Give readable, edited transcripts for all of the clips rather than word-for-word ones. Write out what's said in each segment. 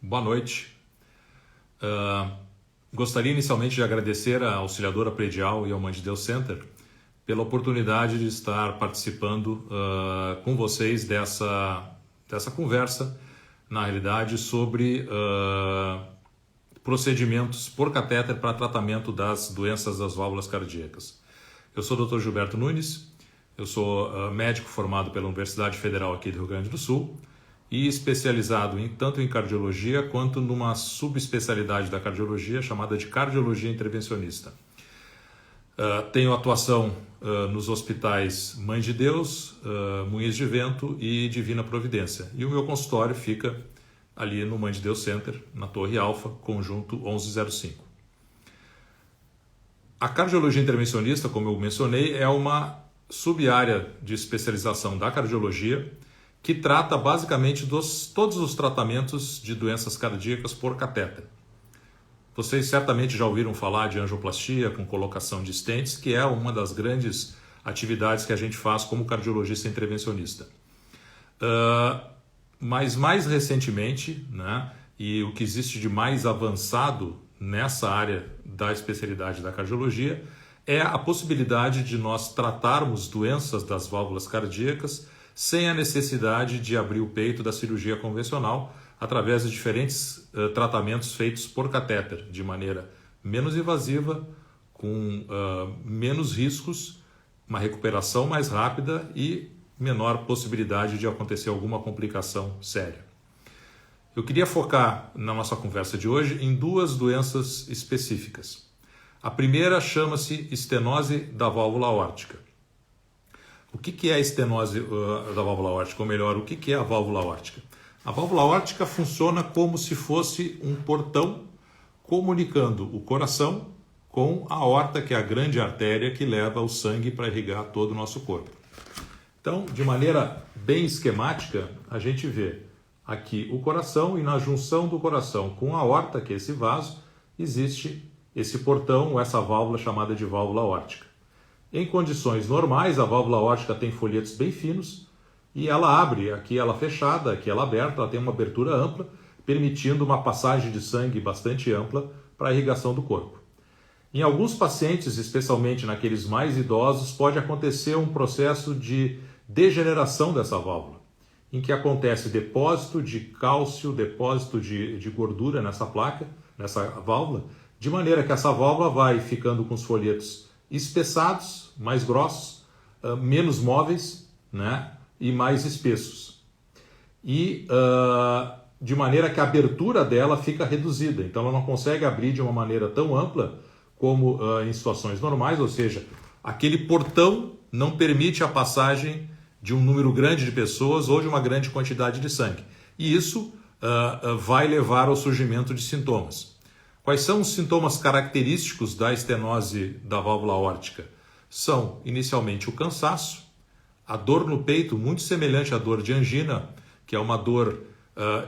Boa noite. Gostaria inicialmente de agradecer à Auxiliadora Predial e ao Mãe de Deus Center pela oportunidade de estar participando com vocês dessa conversa, na realidade, sobre procedimentos por catéter para tratamento das doenças das válvulas cardíacas. Eu sou o Dr. Gilberto Nunes, eu sou médico formado pela Universidade Federal aqui do Rio Grande do Sul e especializado tanto em cardiologia quanto numa subespecialidade da cardiologia chamada de cardiologia intervencionista. Tenho atuação nos hospitais Mãe de Deus, Moinhos de Vento e Divina Providência. E o meu consultório fica ali no Mãe de Deus Center, na Torre Alfa, conjunto 1105. A cardiologia intervencionista, como eu mencionei, é uma sub-área de especialização da cardiologia que trata basicamente todos os tratamentos de doenças cardíacas por catéter. Vocês certamente já ouviram falar de angioplastia com colocação de stents, que é uma das grandes atividades que a gente faz como cardiologista intervencionista. Mas mais recentemente, e o que existe de mais avançado nessa área da especialidade da cardiologia é a possibilidade de nós tratarmos doenças das válvulas cardíacas sem a necessidade de abrir o peito da cirurgia convencional através de diferentes tratamentos feitos por catéter, de maneira menos invasiva, com menos riscos, uma recuperação mais rápida e menor possibilidade de acontecer alguma complicação séria. Eu queria focar na nossa conversa de hoje em duas doenças específicas. A primeira chama-se estenose da válvula aórtica. O que é a estenose da válvula aórtica? Ou melhor, o que é a válvula aórtica? A válvula aórtica funciona como se fosse um portão comunicando o coração com a aorta, que é a grande artéria que leva o sangue para irrigar todo o nosso corpo. Então, de maneira bem esquemática, a gente vê aqui o coração e na junção do coração com a aorta, que é esse vaso, existe esse portão ou essa válvula chamada de válvula aórtica. Em condições normais, a válvula aórtica tem folhetos bem finos e ela abre, aqui ela fechada, aqui ela aberta, ela tem uma abertura ampla, permitindo uma passagem de sangue bastante ampla para a irrigação do corpo. Em alguns pacientes, especialmente naqueles mais idosos, pode acontecer um processo de degeneração dessa válvula, em que acontece depósito de cálcio, depósito de gordura nessa placa, nessa válvula, de maneira que essa válvula vai ficando com os folhetos espessados, mais grossos, menos móveis, e mais espessos. E de maneira que a abertura dela fica reduzida, então ela não consegue abrir de uma maneira tão ampla como em situações normais, ou seja, aquele portão não permite a passagem de um número grande de pessoas ou de uma grande quantidade de sangue. E isso vai levar ao surgimento de sintomas. Quais são os sintomas característicos da estenose da válvula aórtica? São, inicialmente, o cansaço, a dor no peito, muito semelhante à dor de angina, que é uma dor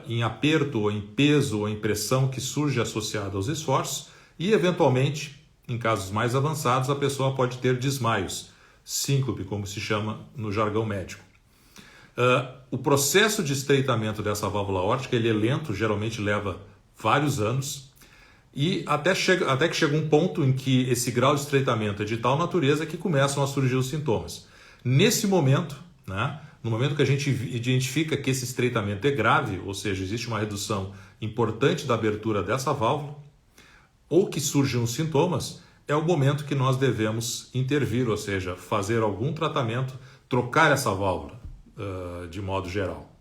em aperto, ou em peso, ou em pressão que surge associada aos esforços, e, eventualmente, em casos mais avançados, a pessoa pode ter desmaios, síncope, como se chama no jargão médico. O processo de estreitamento dessa válvula aórtica ele é lento, geralmente leva vários anos, e até que chega um ponto em que esse grau de estreitamento é de tal natureza que começam a surgir os sintomas. Nesse momento, no momento que a gente identifica que esse estreitamento é grave, ou seja, existe uma redução importante da abertura dessa válvula, ou que surgem os sintomas, é o momento que nós devemos intervir, ou seja, fazer algum tratamento, trocar essa válvula de modo geral.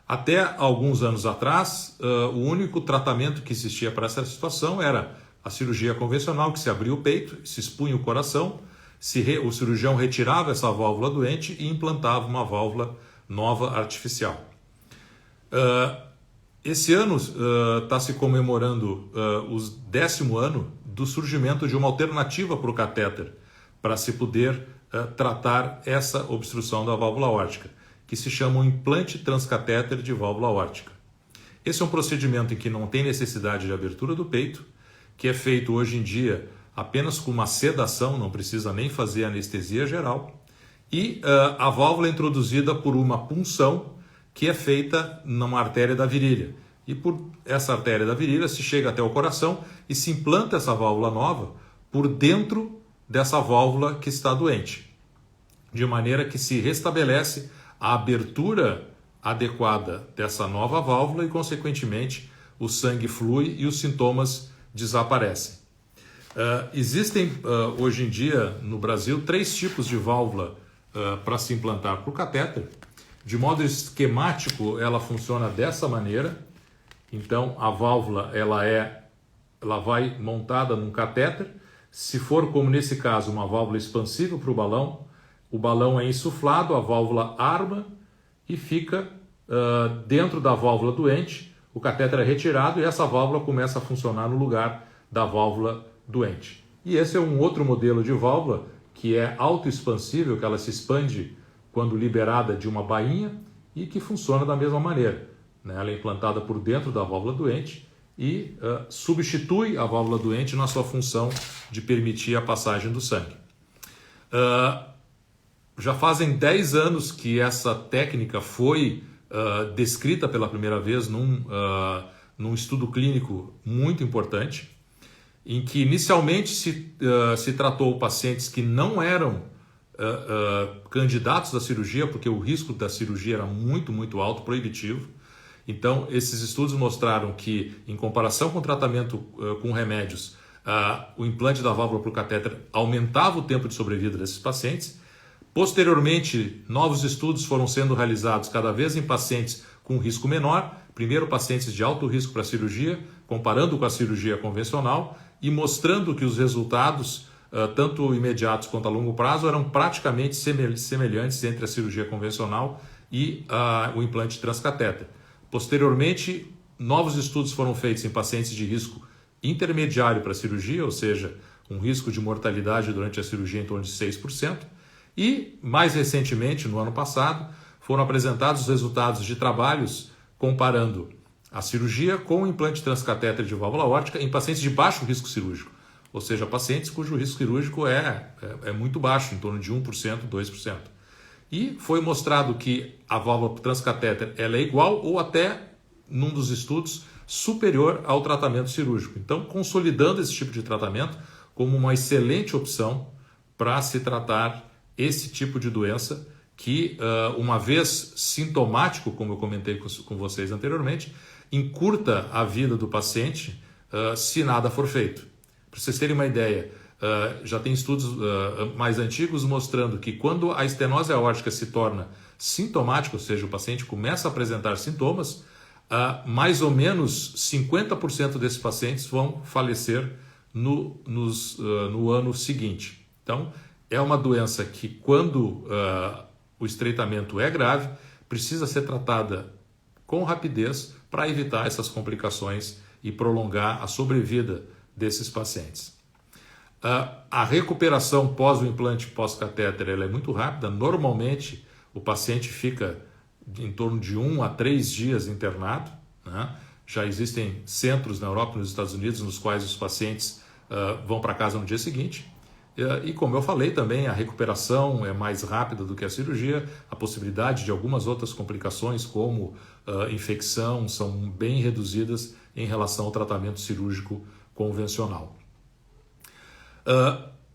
Até alguns anos atrás, o único tratamento que existia para essa situação era a cirurgia convencional, que se abria o peito, se expunha o coração, o cirurgião retirava essa válvula doente e implantava uma válvula nova artificial. Esse ano está se comemorando o 10º ano do surgimento de uma alternativa para o catéter, para se poder tratar essa obstrução da válvula aórtica, que se chama um implante transcatéter de válvula aórtica. Esse é um procedimento em que não tem necessidade de abertura do peito, que é feito hoje em dia apenas com uma sedação, não precisa nem fazer anestesia geral, e a válvula é introduzida por uma punção que é feita numa artéria da virilha. e por essa artéria da virilha se chega até o coração e se implanta essa válvula nova por dentro dessa válvula que está doente, de maneira que se restabelece a abertura adequada dessa nova válvula e, consequentemente, o sangue flui e os sintomas desaparecem. Existem hoje em dia no Brasil 3 tipos de válvula para se implantar para o catéter. De modo esquemático, ela funciona dessa maneira. Então a válvula ela vai montada num catéter. Se for, como nesse caso, uma válvula expansível para o balão é insuflado, a válvula arma e fica dentro da válvula doente. O catéter é retirado e essa válvula começa a funcionar no lugar da válvula doente. E esse é um outro modelo de válvula que é autoexpansível, que ela se expande quando liberada de uma bainha e que funciona da mesma maneira. Ela é implantada por dentro da válvula doente e substitui a válvula doente na sua função de permitir a passagem do sangue. Já fazem 10 anos que essa técnica foi descrita pela primeira vez num estudo clínico muito importante, em que inicialmente se tratou pacientes que não eram candidatos à cirurgia, porque o risco da cirurgia era muito, muito alto, proibitivo. Então, esses estudos mostraram que, em comparação com o tratamento com remédios, o implante da válvula para o catéter aumentava o tempo de sobrevida desses pacientes. Posteriormente, novos estudos foram sendo realizados cada vez em pacientes com risco menor, primeiro pacientes de alto risco para a cirurgia, comparando com a cirurgia convencional e mostrando que os resultados, tanto imediatos quanto a longo prazo, eram praticamente semelhantes entre a cirurgia convencional e o implante transcatéter. Posteriormente, novos estudos foram feitos em pacientes de risco intermediário para a cirurgia, ou seja, um risco de mortalidade durante a cirurgia em torno de 6%. E, mais recentemente, no ano passado, foram apresentados os resultados de trabalhos comparando a cirurgia com o implante transcatéter de válvula aórtica em pacientes de baixo risco cirúrgico, ou seja, pacientes cujo risco cirúrgico é muito baixo, em torno de 1%, 2%. E foi mostrado que a válvula transcatéter ela é igual ou até, num dos estudos, superior ao tratamento cirúrgico. Então, consolidando esse tipo de tratamento como uma excelente opção para se tratar esse tipo de doença que, uma vez sintomático, como eu comentei com vocês anteriormente, encurta a vida do paciente se nada for feito. Para vocês terem uma ideia, já tem estudos mais antigos mostrando que quando a estenose aórtica se torna sintomática, ou seja, o paciente começa a apresentar sintomas, mais ou menos 50% desses pacientes vão falecer no ano seguinte. Então, é uma doença que, quando o estreitamento é grave, precisa ser tratada com rapidez para evitar essas complicações e prolongar a sobrevida desses pacientes. A recuperação pós o implante pós-catéter ela é muito rápida. Normalmente, o paciente fica em torno de 1 a 3 dias internado. Né? Já existem centros na Europa e nos Estados Unidos nos quais os pacientes vão para casa no dia seguinte. E como eu falei também, a recuperação é mais rápida do que a cirurgia, a possibilidade de algumas outras complicações como infecção são bem reduzidas em relação ao tratamento cirúrgico convencional.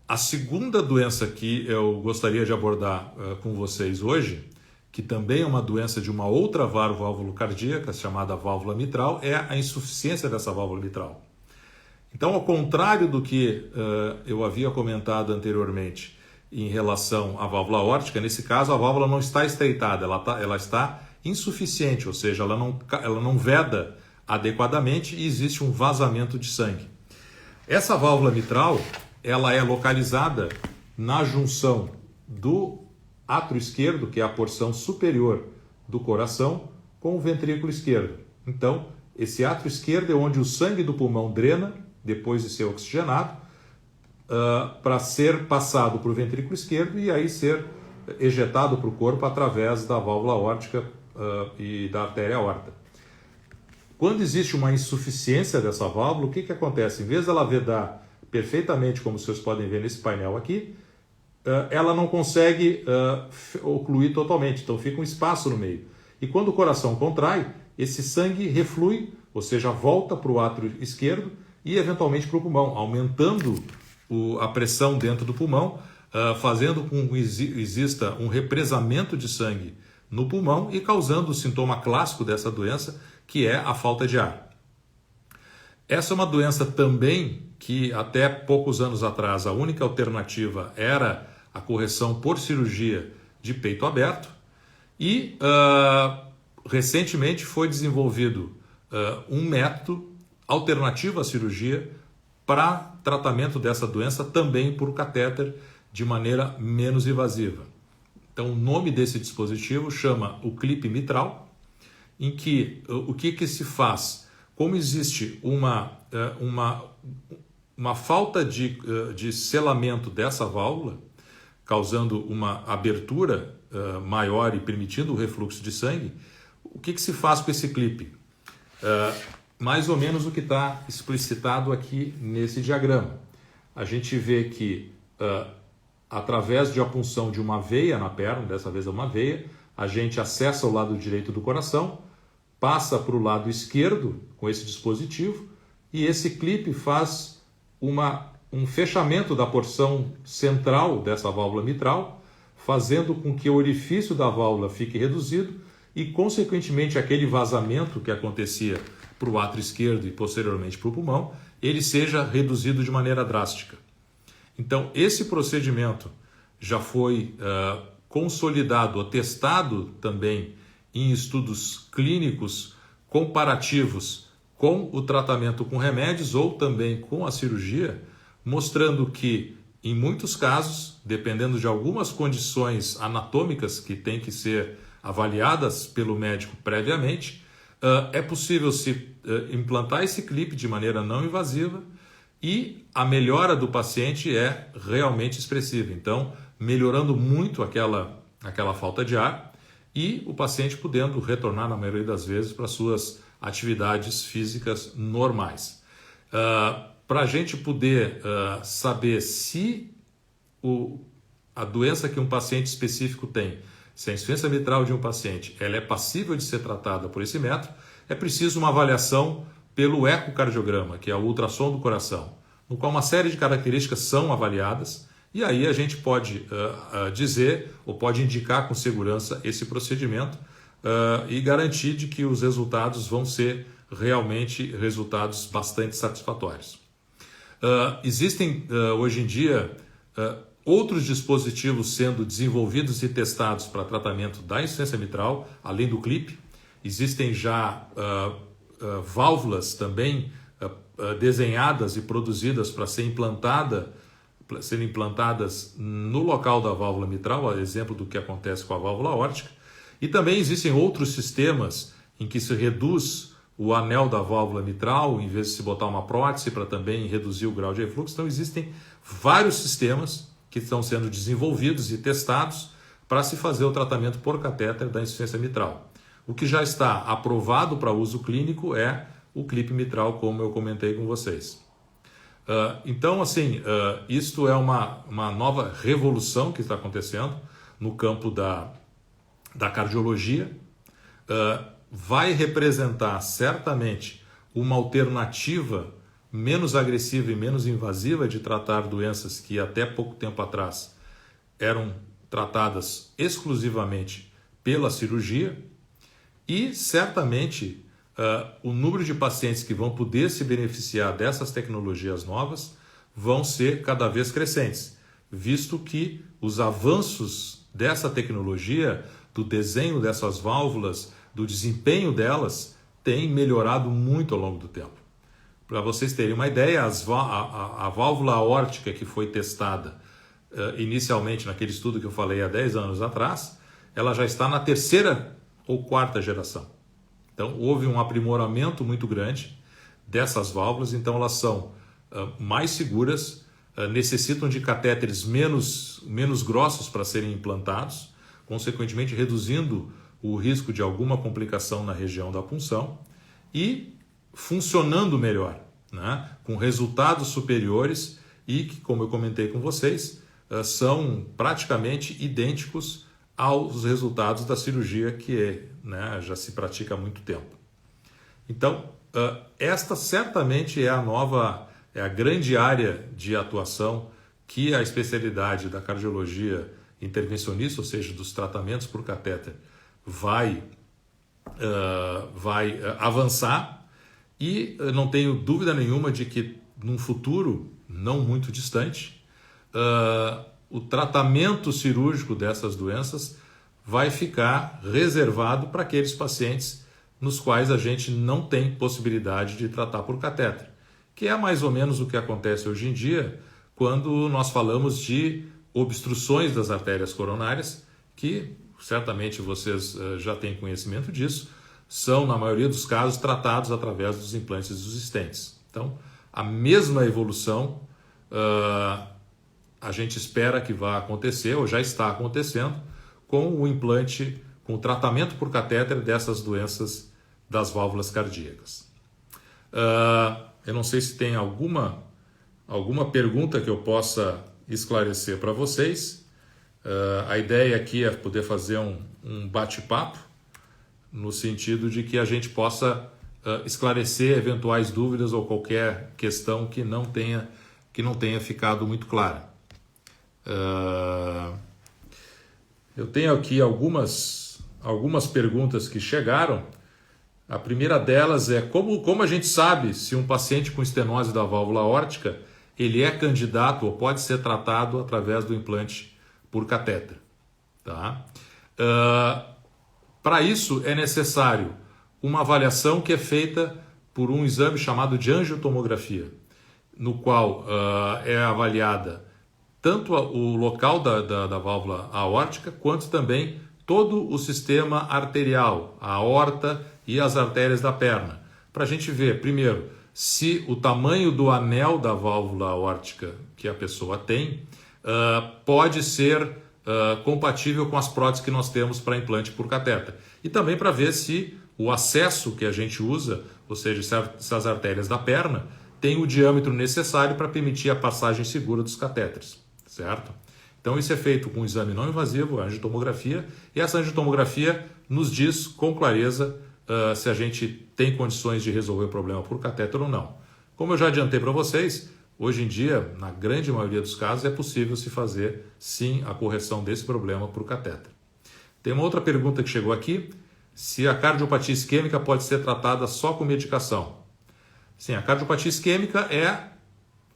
A segunda doença que eu gostaria de abordar com vocês hoje, que também é uma doença de uma outra válvula cardíaca, chamada válvula mitral, é a insuficiência dessa válvula mitral. Então, ao contrário do que eu havia comentado anteriormente em relação à válvula aórtica, nesse caso a válvula não está estreitada, ela está insuficiente, ou seja, ela não veda adequadamente e existe um vazamento de sangue. Essa válvula mitral ela é localizada na junção do átrio esquerdo, que é a porção superior do coração, com o ventrículo esquerdo. Então, esse átrio esquerdo é onde o sangue do pulmão drena, depois de ser oxigenado, para ser passado para o ventrículo esquerdo e aí ser ejetado para o corpo através da válvula aórtica e da artéria aorta. Quando existe uma insuficiência dessa válvula, o que acontece? Em vez dela vedar perfeitamente, como vocês podem ver nesse painel aqui, ela não consegue ocluir totalmente, então fica um espaço no meio. E quando o coração contrai, esse sangue reflui, ou seja, volta para o átrio esquerdo e eventualmente para o pulmão, aumentando a pressão dentro do pulmão, fazendo com que exista um represamento de sangue no pulmão e causando o sintoma clássico dessa doença, que é a falta de ar. Essa é uma doença também que até poucos anos atrás a única alternativa era a correção por cirurgia de peito aberto e recentemente foi desenvolvido um método alternativo à cirurgia para tratamento dessa doença também por catéter de maneira menos invasiva. Então, o nome desse dispositivo chama o clipe mitral, em que o que se faz? Como existe uma falta de selamento dessa válvula, causando uma abertura maior e permitindo o refluxo de sangue, o que se faz com esse clipe? Mais ou menos o que está explicitado aqui nesse diagrama. A gente vê que através de a punção de uma veia na perna, dessa vez é uma veia, a gente acessa o lado direito do coração, passa para o lado esquerdo com esse dispositivo e esse clipe faz um fechamento da porção central dessa válvula mitral, fazendo com que o orifício da válvula fique reduzido e, consequentemente, aquele vazamento que acontecia para o átrio esquerdo e posteriormente para o pulmão, ele seja reduzido de maneira drástica. Então, esse procedimento já foi consolidado, testado também em estudos clínicos comparativos com o tratamento com remédios ou também com a cirurgia, mostrando que, em muitos casos, dependendo de algumas condições anatômicas que têm que ser avaliadas pelo médico previamente, é possível se implantar esse clipe de maneira não invasiva e a melhora do paciente é realmente expressiva. Então, melhorando muito aquela falta de ar e o paciente podendo retornar, na maioria das vezes, para suas atividades físicas normais. Para a gente poder saber se a doença que um paciente específico tem, se a insuficiência mitral de um paciente ela é passível de ser tratada por esse método, é preciso uma avaliação pelo ecocardiograma, que é o ultrassom do coração, no qual uma série de características são avaliadas e aí a gente pode dizer ou pode indicar com segurança esse procedimento e garantir de que os resultados vão ser realmente resultados bastante satisfatórios. Existem hoje em dia outros dispositivos sendo desenvolvidos e testados para tratamento da insuficiência mitral, além do clipe. Existem já válvulas também desenhadas e produzidas para serem implantadas no local da válvula mitral, a exemplo do que acontece com a válvula aórtica. E também existem outros sistemas em que se reduz o anel da válvula mitral, em vez de se botar uma prótese para também reduzir o grau de refluxo. Então existem vários sistemas que estão sendo desenvolvidos e testados para se fazer o tratamento por catéter da insuficiência mitral. O que já está aprovado para uso clínico é o clipe mitral, como eu comentei com vocês. Então, assim, isto é uma nova revolução que está acontecendo no campo da cardiologia. Vai representar certamente uma alternativa menos agressiva e menos invasiva de tratar doenças que até pouco tempo atrás eram tratadas exclusivamente pela cirurgia e certamente o número de pacientes que vão poder se beneficiar dessas tecnologias novas vão ser cada vez crescentes, visto que os avanços dessa tecnologia, do desenho dessas válvulas, do desempenho delas, têm melhorado muito ao longo do tempo. Para vocês terem uma ideia, a válvula aórtica que foi testada inicialmente naquele estudo que eu falei há 10 anos atrás, ela já está na 3ª ou 4ª geração. Então, houve um aprimoramento muito grande dessas válvulas, então elas são mais seguras, necessitam de catéteres menos grossos para serem implantados, consequentemente reduzindo o risco de alguma complicação na região da punção e funcionando melhor, né? Com resultados superiores e que, como eu comentei com vocês, são praticamente idênticos aos resultados da cirurgia que já se pratica há muito tempo. Então, esta certamente é a grande área de atuação que a especialidade da cardiologia intervencionista, ou seja, dos tratamentos por catéter, vai avançar, e não tenho dúvida nenhuma de que num futuro não muito distante, o tratamento cirúrgico dessas doenças vai ficar reservado para aqueles pacientes nos quais a gente não tem possibilidade de tratar por catéter, que é mais ou menos o que acontece hoje em dia quando nós falamos de obstruções das artérias coronárias, que certamente vocês já têm conhecimento disso, são, na maioria dos casos, tratados através dos implantes dos stents. Então, a mesma evolução a gente espera que vá acontecer, ou já está acontecendo, com o implante, com o tratamento por catéter dessas doenças das válvulas cardíacas. Eu não sei se tem alguma pergunta que eu possa esclarecer para vocês. A ideia aqui é poder fazer um bate-papo, no sentido de que a gente possa esclarecer eventuais dúvidas ou qualquer questão que não tenha ficado muito clara. Eu tenho aqui algumas perguntas que chegaram. A primeira delas é como a gente sabe se um paciente com estenose da válvula aórtica ele é candidato ou pode ser tratado através do implante por catéter. Tá? Para isso é necessário uma avaliação que é feita por um exame chamado de angiotomografia, no qual é avaliada tanto o local da válvula aórtica, quanto também todo o sistema arterial, a aorta e as artérias da perna, para a gente ver, primeiro, se o tamanho do anel da válvula aórtica que a pessoa tem pode ser compatível com as próteses que nós temos para implante por catéter. E também para ver se o acesso que a gente usa, ou seja, se as artérias da perna têm o diâmetro necessário para permitir a passagem segura dos catéteres. Certo? Então isso é feito com um exame não invasivo, a angiotomografia, e essa angiotomografia nos diz com clareza se a gente tem condições de resolver o problema por catéter ou não. Como eu já adiantei para vocês, hoje em dia, na grande maioria dos casos, é possível se fazer sim a correção desse problema por catéter. Tem uma outra pergunta que chegou aqui, se a cardiopatia isquêmica pode ser tratada só com medicação. Sim, a cardiopatia isquêmica é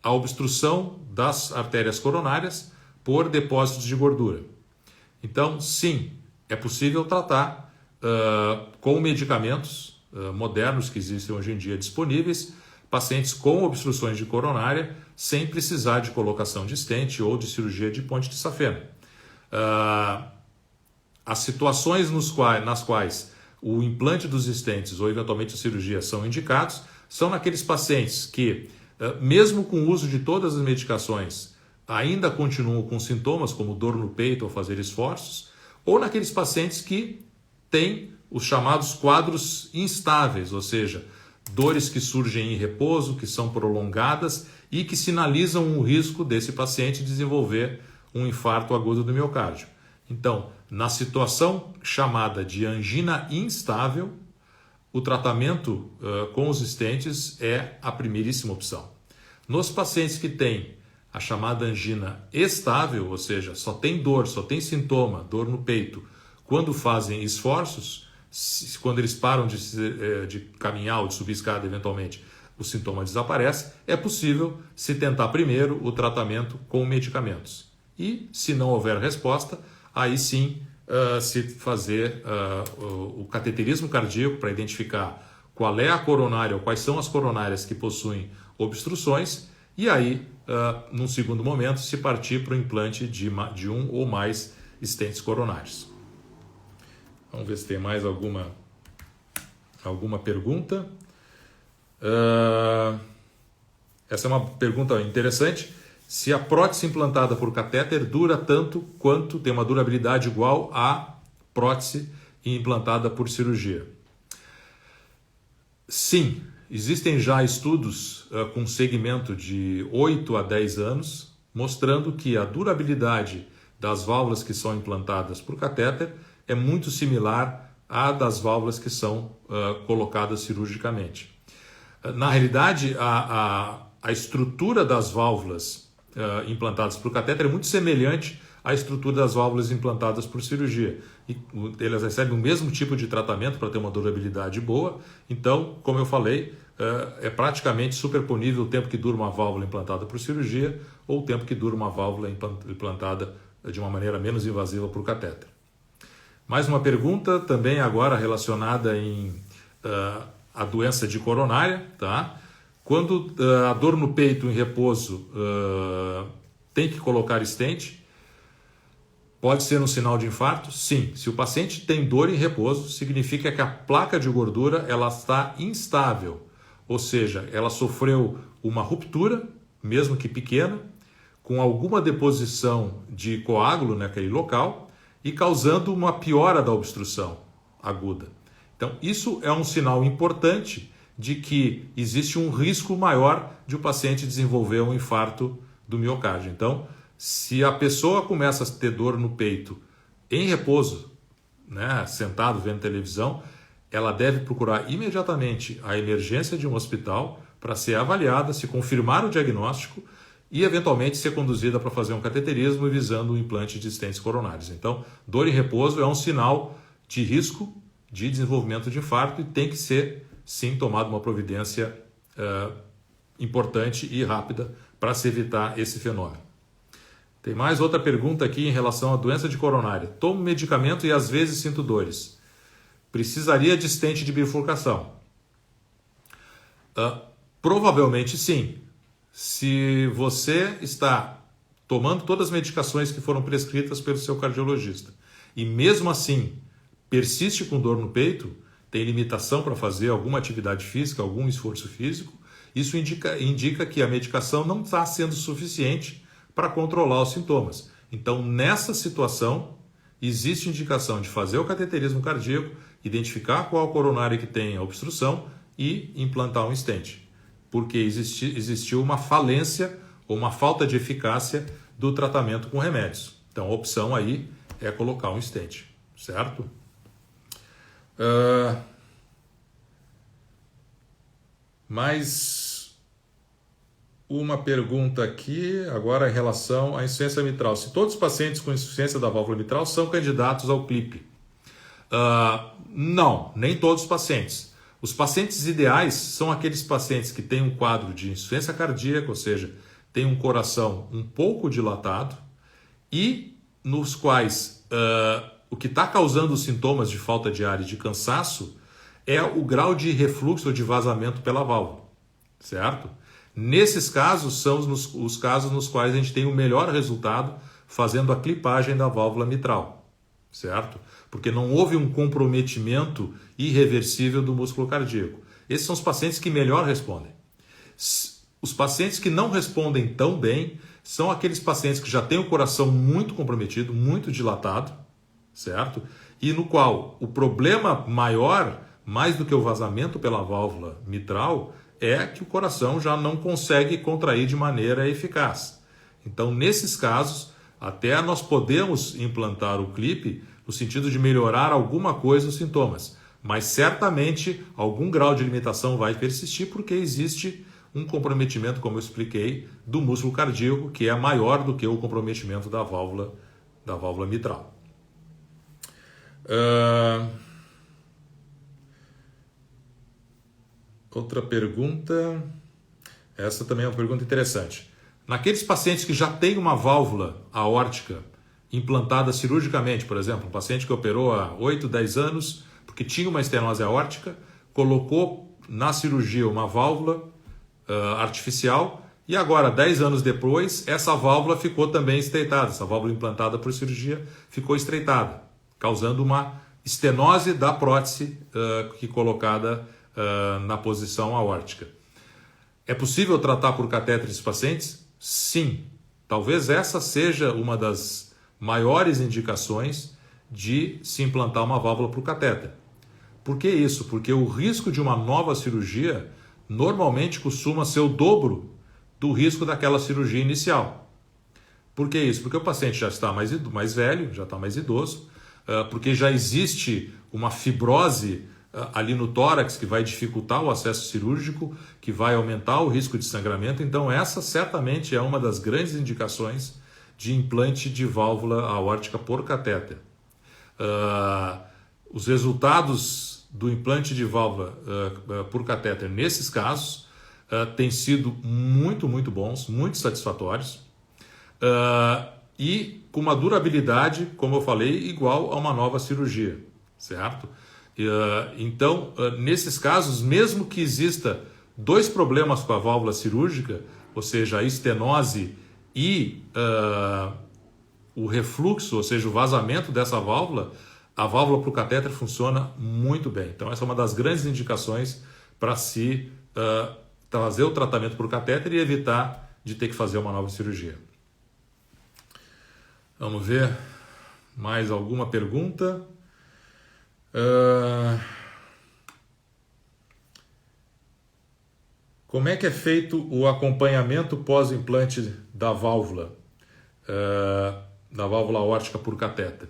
a obstrução das artérias coronárias por depósitos de gordura. Então, sim, é possível tratar com medicamentos modernos que existem hoje em dia disponíveis, pacientes com obstruções de coronária, sem precisar de colocação de stent ou de cirurgia de ponte de safena. As situações nas quais o implante dos stents ou eventualmente a cirurgia são indicados são naqueles pacientes que, mesmo com o uso de todas as medicações, ainda continuam com sintomas como dor no peito ao fazer esforços, ou naqueles pacientes que têm os chamados quadros instáveis, ou seja, dores que surgem em repouso, que são prolongadas e que sinalizam o risco desse paciente desenvolver um infarto agudo do miocárdio. Então, na situação chamada de angina instável, o tratamento com os stents é a primeiríssima opção. Nos pacientes que têm a chamada angina estável, ou seja, só tem dor, só tem sintoma, dor no peito, quando fazem esforços, quando eles param de caminhar ou de subir escada eventualmente, o sintoma desaparece, é possível se tentar primeiro o tratamento com medicamentos. E, se não houver resposta, aí sim se fazer o cateterismo cardíaco para identificar qual é a coronária ou quais são as coronárias que possuem obstruções, e aí, num segundo momento, se partir para o implante de um ou mais stents coronários. Vamos ver se tem mais alguma pergunta. Essa é uma pergunta interessante. Se a prótese implantada por catéter dura tanto quanto tem uma durabilidade igual à prótese implantada por cirurgia. Sim, existem já estudos com segmento de 8 a 10 anos, mostrando que a durabilidade das válvulas que são implantadas por catéter é muito similar à das válvulas que são colocadas cirurgicamente. Na realidade, a estrutura das válvulas implantadas por catéter é muito semelhante à estrutura das válvulas implantadas por cirurgia. E elas recebem o mesmo tipo de tratamento para ter uma durabilidade boa. Então, como eu falei, é praticamente superponível o tempo que dura uma válvula implantada por cirurgia ou o tempo que dura uma válvula implantada de uma maneira menos invasiva por catéter. Mais uma pergunta, também agora relacionada à doença de coronária, tá? Quando a dor no peito em repouso tem que colocar stent, pode ser um sinal de infarto? Sim. Se o paciente tem dor em repouso, significa que a placa de gordura ela está instável, ou seja, ela sofreu uma ruptura, mesmo que pequena, com alguma deposição de coágulo naquele local e causando uma piora da obstrução aguda. Então, isso é um sinal importante de que existe um risco maior de o paciente desenvolver um infarto do miocárdio. Então, se a pessoa começa a ter dor no peito em repouso, né, sentado vendo televisão, ela deve procurar imediatamente a emergência de um hospital para ser avaliada, se confirmar o diagnóstico e eventualmente ser conduzida para fazer um cateterismo visando o implante de stents coronários. Então, dor em repouso é um sinal de risco de desenvolvimento de infarto e tem que ser, sim, tomada uma providência importante e rápida para se evitar esse fenômeno. Tem mais outra pergunta aqui em relação à doença de coronária. Tomo medicamento e às vezes sinto dores. Precisaria de stent de bifurcação? Provavelmente sim. Se você está tomando todas as medicações que foram prescritas pelo seu cardiologista e mesmo assim persiste com dor no peito, tem limitação para fazer alguma atividade física, algum esforço físico, isso indica que a medicação não está sendo suficiente para controlar os sintomas. Então, nessa situação, existe indicação de fazer o cateterismo cardíaco, identificar qual coronária que tem a obstrução e implantar um stent, porque existiu uma falência ou uma falta de eficácia do tratamento com remédios. Então, a opção aí é colocar um stent, certo? Mais uma pergunta aqui, agora em relação à insuficiência mitral. Se todos os pacientes com insuficiência da válvula mitral são candidatos ao CLIP? Não, nem todos os pacientes. Os pacientes ideais são aqueles pacientes que têm um quadro de insuficiência cardíaca, ou seja, têm um coração um pouco dilatado e nos quais o que está causando os sintomas de falta de ar e de cansaço é o grau de refluxo ou de vazamento pela válvula, certo? Nesses casos são os casos nos quais a gente tem o melhor resultado fazendo a clipagem da válvula mitral, certo? Porque não houve um comprometimento irreversível do músculo cardíaco. Esses são os pacientes que melhor respondem. Os pacientes que não respondem tão bem são aqueles pacientes que já têm o coração muito comprometido, muito dilatado, certo? E no qual o problema maior, mais do que o vazamento pela válvula mitral, é que o coração já não consegue contrair de maneira eficaz. Então, nesses casos, até nós podemos implantar o CLIP no sentido de melhorar alguma coisa os sintomas, mas certamente algum grau de limitação vai persistir porque existe um comprometimento, como eu expliquei, do músculo cardíaco, que é maior do que o comprometimento da válvula mitral. Outra pergunta, essa também é uma pergunta interessante. Naqueles pacientes que já têm uma válvula aórtica implantada cirurgicamente, por exemplo, um paciente que operou há 8, 10 anos, porque tinha uma estenose aórtica, colocou na cirurgia uma válvula artificial e agora, 10 anos depois, essa válvula ficou também estreitada, essa válvula implantada por cirurgia ficou estreitada, causando uma estenose da prótese que colocada na posição aórtica. É possível tratar por catéter esses pacientes? Sim. Talvez essa seja uma das maiores indicações de se implantar uma válvula por catéter. Por que isso? Porque o risco de uma nova cirurgia normalmente costuma ser o dobro do risco daquela cirurgia inicial. Por que isso? Porque o paciente já está mais velho, já está mais idoso, porque já existe uma fibrose ali no tórax, que vai dificultar o acesso cirúrgico, que vai aumentar o risco de sangramento. Então essa certamente é uma das grandes indicações de implante de válvula aórtica por catéter. Os resultados do implante de válvula por catéter nesses casos têm sido muito, muito bons, muito satisfatórios e com uma durabilidade, como eu falei, igual a uma nova cirurgia, certo? Então, nesses casos, mesmo que exista dois problemas com a válvula cirúrgica, ou seja, a estenose e o refluxo, ou seja, o vazamento dessa válvula, a válvula para o catéter funciona muito bem. Então, essa é uma das grandes indicações para se trazer o tratamento por catéter e evitar de ter que fazer uma nova cirurgia. Vamos ver mais alguma pergunta. Como é que é feito o acompanhamento pós-implante da válvula aórtica por catéter?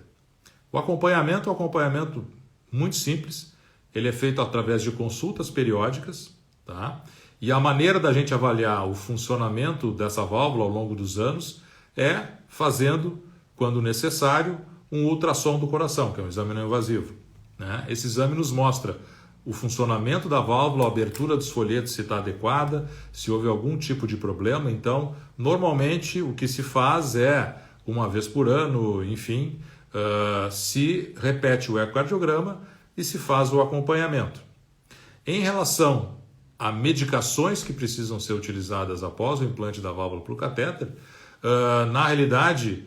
O acompanhamento é um acompanhamento muito simples, ele é feito através de consultas periódicas, tá? E a maneira da gente avaliar o funcionamento dessa válvula ao longo dos anos é fazendo, quando necessário, um ultrassom do coração, que é um exame não invasivo, né? Esse exame nos mostra o funcionamento da válvula, a abertura dos folhetos, se está adequada, se houve algum tipo de problema. Então, normalmente, o que se faz é, uma vez por ano, enfim, se repete o ecocardiograma e se faz o acompanhamento. Em relação a medicações que precisam ser utilizadas após o implante da válvula para o catéter, na realidade,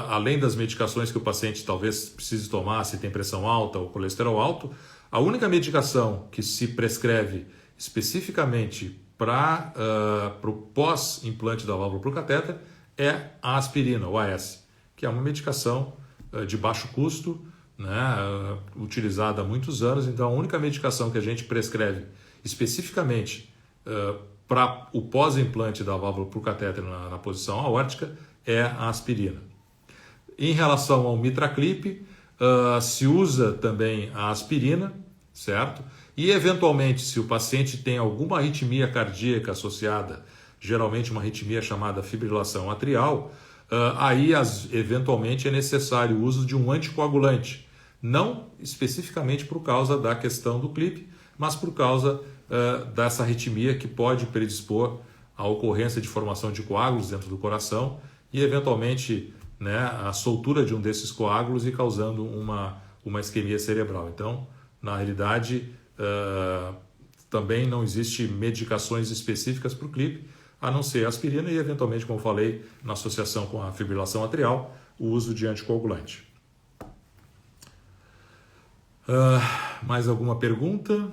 além das medicações que o paciente talvez precise tomar se tem pressão alta ou colesterol alto, a única medicação que se prescreve especificamente para o pós-implante da válvula para o catéter é a aspirina, o AS, que é uma medicação de baixo custo, né, utilizada há muitos anos. Então, a única medicação que a gente prescreve especificamente para o pós-implante da válvula para o catéter na posição aórtica é a aspirina. Em relação ao MitraClip, se usa também a aspirina, certo? E eventualmente, se o paciente tem alguma arritmia cardíaca associada, geralmente uma arritmia chamada fibrilação atrial, aí eventualmente é necessário o uso de um anticoagulante, não especificamente por causa da questão do clipe, mas por causa dessa arritmia que pode predispor à ocorrência de formação de coágulos dentro do coração e eventualmente, né, a soltura de um desses coágulos e causando uma isquemia cerebral. Então, na realidade, também não existe medicações específicas para o clipe, a não ser a aspirina e, eventualmente, como eu falei, na associação com a fibrilação atrial, o uso de anticoagulante. Mais alguma pergunta?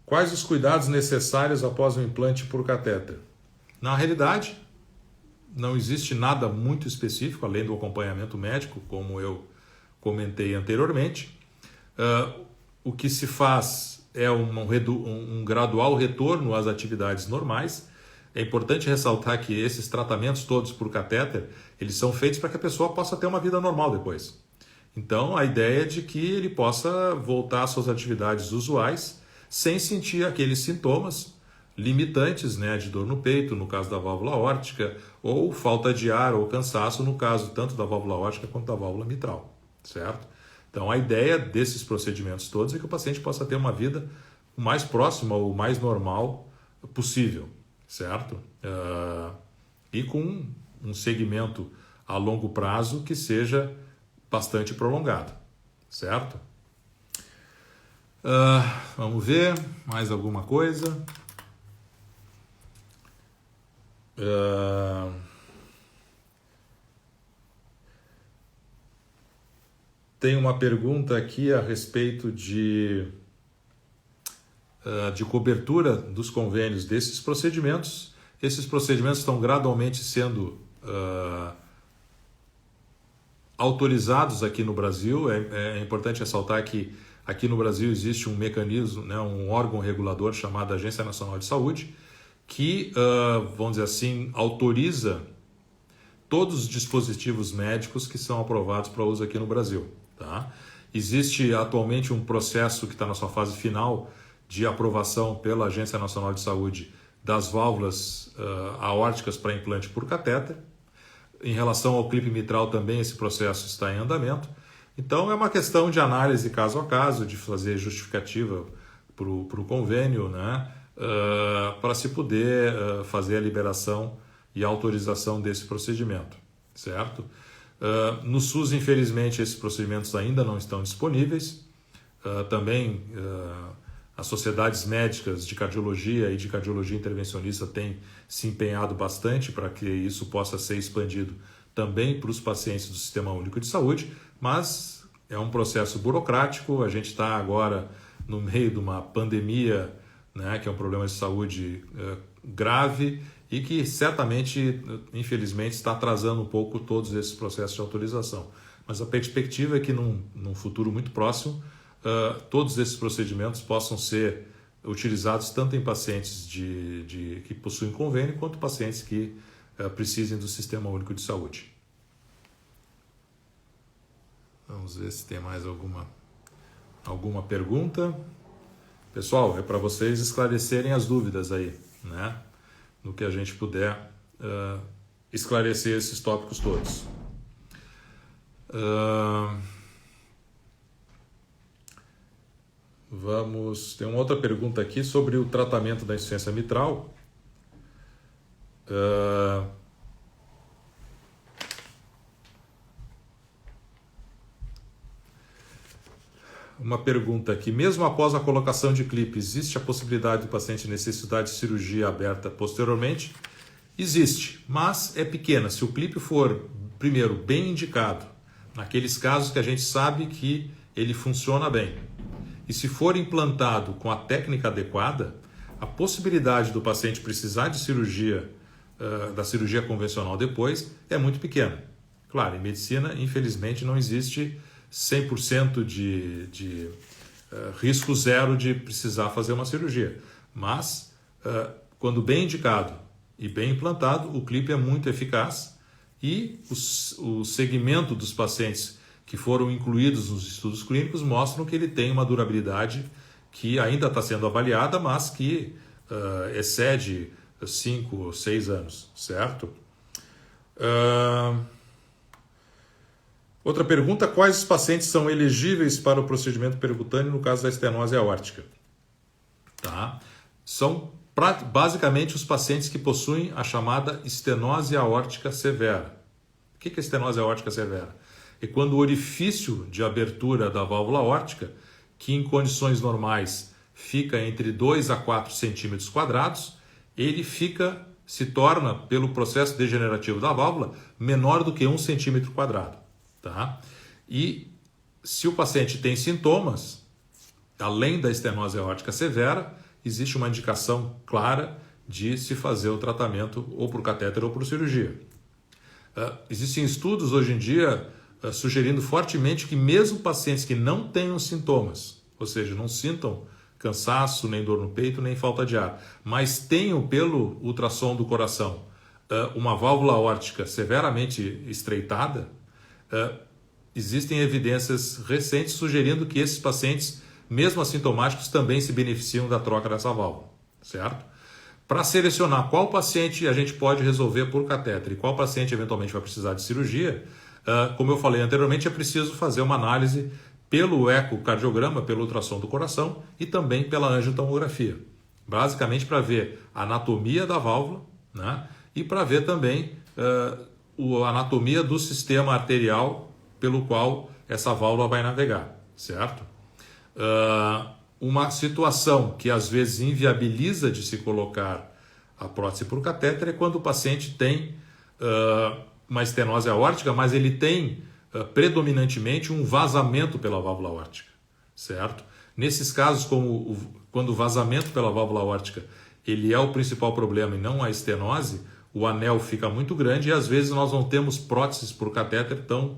Quais os cuidados necessários após o implante por catéter? Na realidade, não existe nada muito específico, além do acompanhamento médico, como eu comentei anteriormente. O que se faz é um gradual retorno às atividades normais. É importante ressaltar que esses tratamentos todos por catéter, eles são feitos para que a pessoa possa ter uma vida normal depois. Então, a ideia é de que ele possa voltar às suas atividades usuais sem sentir aqueles sintomas limitantes, né, de dor no peito, no caso da válvula aórtica, ou falta de ar ou cansaço, no caso tanto da válvula aórtica quanto da válvula mitral, certo? Então, a ideia desses procedimentos todos é que o paciente possa ter uma vida o mais próxima ou mais normal possível, certo? E com um segmento a longo prazo que seja bastante prolongado, certo? Vamos ver, mais alguma coisa? Tem uma pergunta aqui a respeito de cobertura dos convênios desses procedimentos. Esses procedimentos estão gradualmente sendo autorizados aqui no Brasil. É importante ressaltar que aqui no Brasil existe um mecanismo, né, um órgão regulador chamado Agência Nacional de Saúde, que, vamos dizer assim, autoriza todos os dispositivos médicos que são aprovados para uso aqui no Brasil. Tá? Existe atualmente um processo que está na sua fase final de aprovação pela Agência Nacional de Saúde das válvulas aórticas para implante por catéter. Em relação ao clipe mitral também esse processo está em andamento. Então é uma questão de análise caso a caso, de fazer justificativa para o convênio, né? Para se poder fazer a liberação e a autorização desse procedimento, certo? No SUS, infelizmente, esses procedimentos ainda não estão disponíveis. Também as sociedades médicas de cardiologia e de cardiologia intervencionista têm se empenhado bastante para que isso possa ser expandido também para os pacientes do Sistema Único de Saúde, mas é um processo burocrático. A gente está agora no meio de uma pandemia, né, que é um problema de saúde grave e que certamente, infelizmente, está atrasando um pouco todos esses processos de autorização. Mas a perspectiva é que num futuro muito próximo, todos esses procedimentos possam ser utilizados tanto em pacientes que possuem convênio quanto pacientes que precisem do Sistema Único de Saúde. Vamos ver se tem mais alguma pergunta. Pessoal, é para vocês esclarecerem as dúvidas aí, né? No que a gente puder esclarecer esses tópicos todos. Tem uma outra pergunta aqui sobre o tratamento da insuficiência mitral. Uma pergunta aqui: mesmo após a colocação de clipe, existe a possibilidade do paciente necessitar de cirurgia aberta posteriormente? Existe, mas é pequena. Se o clipe for, primeiro, bem indicado, naqueles casos que a gente sabe que ele funciona bem, e se for implantado com a técnica adequada, a possibilidade do paciente precisar de cirurgia, da cirurgia convencional depois, é muito pequena. Claro, em medicina, infelizmente, não existe 100% de risco zero de precisar fazer uma cirurgia. Mas, quando bem indicado e bem implantado, o clipe é muito eficaz e o segmento dos pacientes que foram incluídos nos estudos clínicos mostram que ele tem uma durabilidade que ainda está sendo avaliada, mas que excede 5 ou 6 anos, certo? Outra pergunta: quais os pacientes são elegíveis para o procedimento percutâneo no caso da estenose aórtica? Tá? São basicamente os pacientes que possuem a chamada estenose aórtica severa. O que é estenose aórtica severa? É quando o orifício de abertura da válvula aórtica, que em condições normais fica entre 2 a 4 centímetros quadrados, ele se torna, pelo processo degenerativo da válvula, menor do que 1 centímetro quadrado. Tá? E se o paciente tem sintomas, além da estenose aórtica severa, existe uma indicação clara de se fazer o tratamento ou por catéter ou por cirurgia. Existem estudos hoje em dia sugerindo fortemente que mesmo pacientes que não tenham sintomas, ou seja, não sintam cansaço, nem dor no peito, nem falta de ar, mas tenham pelo ultrassom do coração uma válvula aórtica severamente estreitada, existem evidências recentes sugerindo que esses pacientes, mesmo assintomáticos, também se beneficiam da troca dessa válvula, certo? Para selecionar qual paciente a gente pode resolver por catéter e qual paciente eventualmente vai precisar de cirurgia, como eu falei anteriormente, é preciso fazer uma análise pelo ecocardiograma, pelo ultrassom do coração e também pela angiotomografia, basicamente para ver a anatomia da válvula, né? E para ver também a anatomia do sistema arterial pelo qual essa válvula vai navegar, certo? Uma situação que às vezes inviabiliza de se colocar a prótese por catéter é quando o paciente tem uma estenose aórtica, mas ele tem predominantemente um vazamento pela válvula aórtica, certo? Nesses casos, quando o vazamento pela válvula aórtica ele é o principal problema e não a estenose, o anel fica muito grande e às vezes nós não temos próteses por catéter tão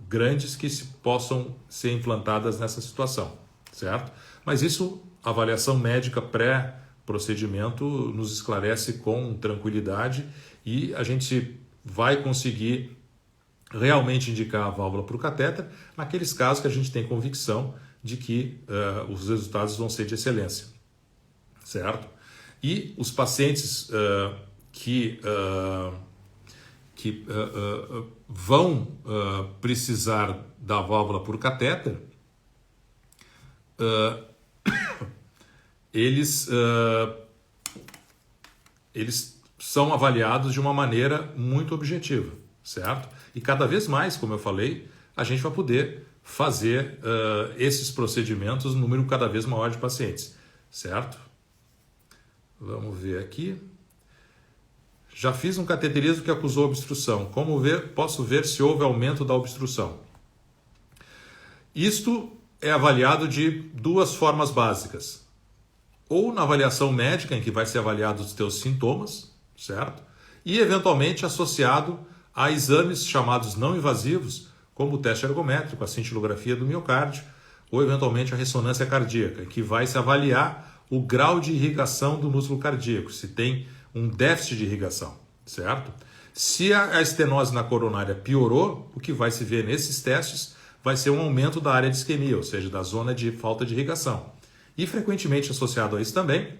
grandes que possam ser implantadas nessa situação, certo? Mas isso, avaliação médica procedimento nos esclarece com tranquilidade e a gente vai conseguir realmente indicar a válvula para o catéter naqueles casos que a gente tem convicção de que os resultados vão ser de excelência, certo? E os pacientes que vão precisar da válvula por catéter, eles são avaliados de uma maneira muito objetiva, certo? E cada vez mais, como eu falei, a gente vai poder fazer esses procedimentos no número cada vez maior de pacientes, certo? Vamos ver aqui. Já fiz um cateterismo que acusou obstrução. Como posso ver se houve aumento da obstrução? Isto é avaliado de duas formas básicas. Ou na avaliação médica, em que vai ser avaliado os teus sintomas, certo? E eventualmente associado a exames chamados não invasivos, como o teste ergométrico, a cintilografia do miocárdio, ou eventualmente a ressonância cardíaca, que vai se avaliar o grau de irrigação do músculo cardíaco, se tem um déficit de irrigação, certo? Se a estenose na coronária piorou, o que vai se ver nesses testes vai ser um aumento da área de isquemia, ou seja, da zona de falta de irrigação. E frequentemente associado a isso também,